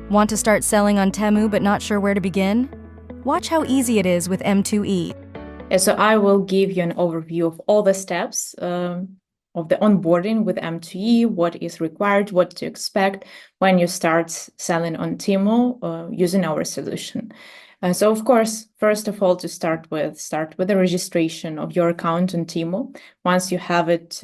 Want to start selling on Temu but not sure where to begin? Watch how easy it is with M2E. So I will give you an overview of all the steps of the onboarding with M2E, what is required, what to expect when you start selling on Temu using our solution. So of course, first of all, to start with the registration of your account on Temu. Once you have it,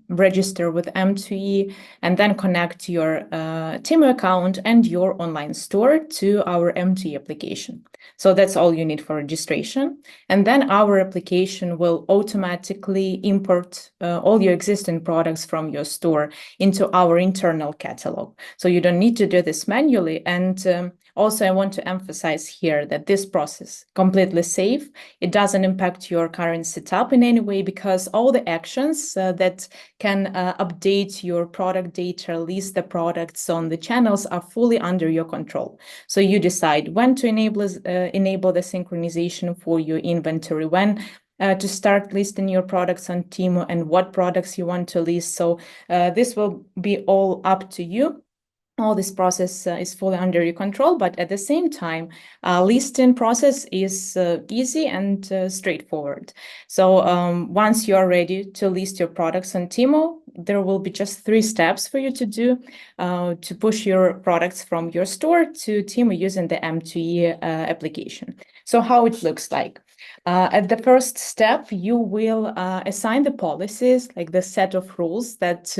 register with M2E and then connect your Temu account and your online store to our M2E application. So that's all you need for registration. And then our application will automatically import all your existing products from your store into our internal catalog. So you don't need to do this manually. And also, I want to emphasize here that this process is completely safe. It doesn't impact your current setup in any way because all the actions that can update your product data, list the products on the channels are fully under your control. So you decide when to enable the synchronization for your inventory, when to start listing your products on Temu and what products you want to list. So this will be all up to you. All this process is fully under your control, but at the same time, listing process is easy and straightforward. So once you are ready to list your products on Temu, there will be just 3 steps for you to do to push your products from your store to Temu using the M2E application. So how it looks like. At the first step, you will assign the policies, like the set of rules that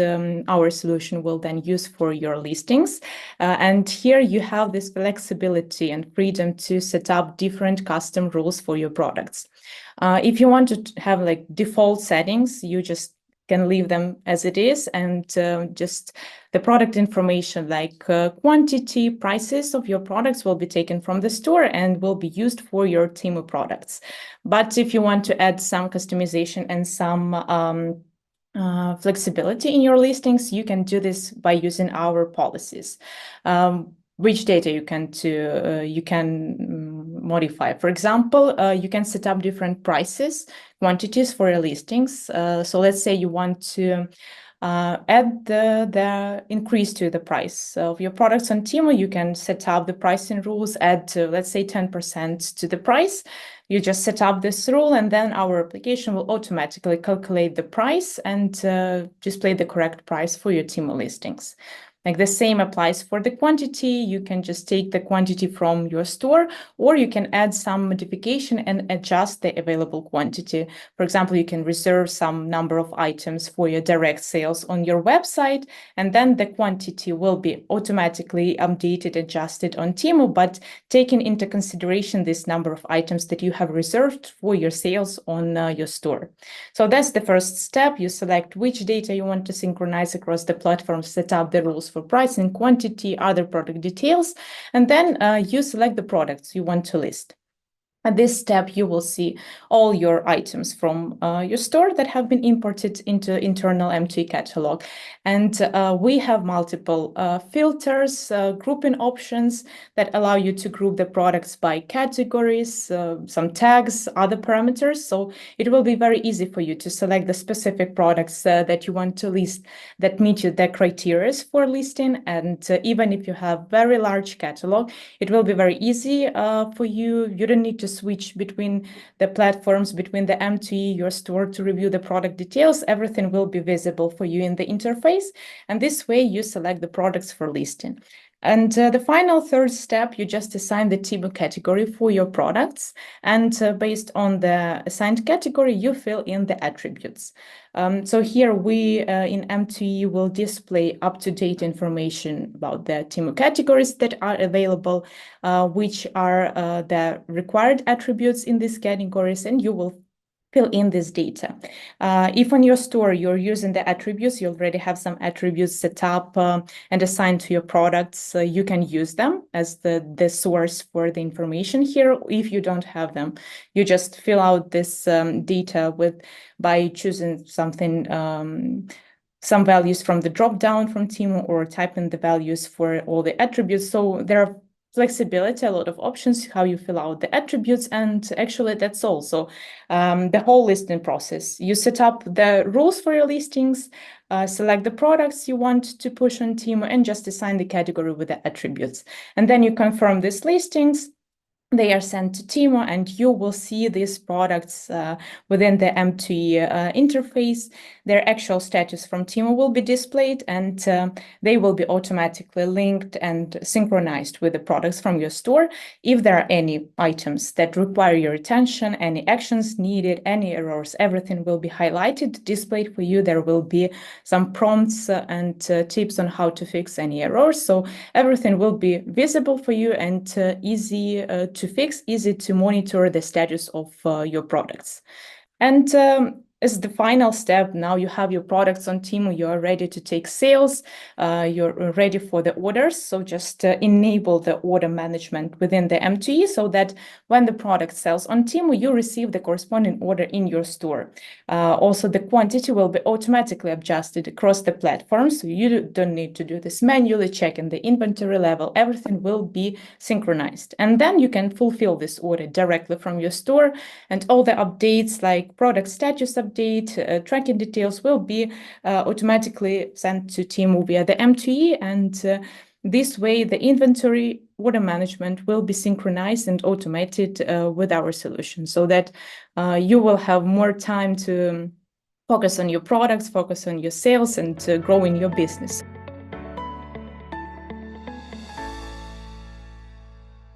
our solution will then use for your listings. And here you have this flexibility and freedom to set up different custom rules for your products. If you want to have like default settings, you just can leave them as it is, and just the product information like quantity, prices of your products will be taken from the store and will be used for your Temu products. But if you want to add some customization and some flexibility in your listings, you can do this by using our policies. Which data you can modify. For example, you can set up different prices, quantities for your listings. So let's say you want to add the increase to the price of your products on Temu. You can set up the pricing rules, add let's say 10% to the price. You just set up this rule, and then our application will automatically calculate the price and display the correct price for your Temu listings. Like the same applies for the quantity. You can just take the quantity from your store, or you can add some modification and adjust the available quantity. For example, you can reserve some number of items for your direct sales on your website, and then the quantity will be automatically updated, adjusted on Temu, but taking into consideration this number of items that you have reserved for your sales on your store. So that's the first step. You select which data you want to synchronize across the platform, set up the rules for pricing, quantity, other product details, and then you select the products you want to list. At this step, you will see all your items from your store that have been imported into internal M2E catalog. And we have multiple filters, grouping options that allow you to group the products by categories, some tags, other parameters. So it will be very easy for you to select the specific products that you want to list that meet the criteria for listing. And even if you have very large catalog, it will be very easy for you. You don't need to switch between the platforms, between the M2E, your store, to review the product details. Everything will be visible for you in the interface. And this way you select the products for listing. And the final third step, you just assign the Temu category for your products. And based on the assigned category, you fill in the attributes. So here we in M2E will display up-to-date information about the Temu categories that are available, which are the required attributes in these categories, and you will fill in this data. If on your store you're using the attributes, you already have some attributes set up and assigned to your products, you can use them as the source for the information here. If you don't have them, you just fill out this data by choosing something, some values from the drop down from Temu, or type in the values for all the attributes. So there are flexibility, a lot of options, how you fill out the attributes, and actually that's all. So the whole listing process, you set up the rules for your listings, select the products you want to push on Temu, and just assign the category with the attributes. And then you confirm these listings. They are sent to Temu, and you will see these products within the M2E interface. Their actual status from Temu will be displayed, and they will be automatically linked and synchronized with the products from your store. If there are any items that require your attention, any actions needed, any errors, everything will be highlighted, displayed for you. There will be some prompts and tips on how to fix any errors. So everything will be visible for you and easy to fix, easy to monitor the status of your products. And as the final step, now you have your products on Temu, you are ready to take sales, you're ready for the orders. So just enable the order management within the M2E so that when the product sells on Temu, you receive the corresponding order in your store. Also, the quantity will be automatically adjusted across the platform, so you don't need to do this manually, checking the inventory level. Everything will be synchronized. And then you can fulfill this order directly from your store, and all the updates like product status update, tracking details will be automatically sent to Temu via the M2E, and this way the inventory order management will be synchronized and automated with our solution, so that you will have more time to focus on your products, focus on your sales, and growing your business.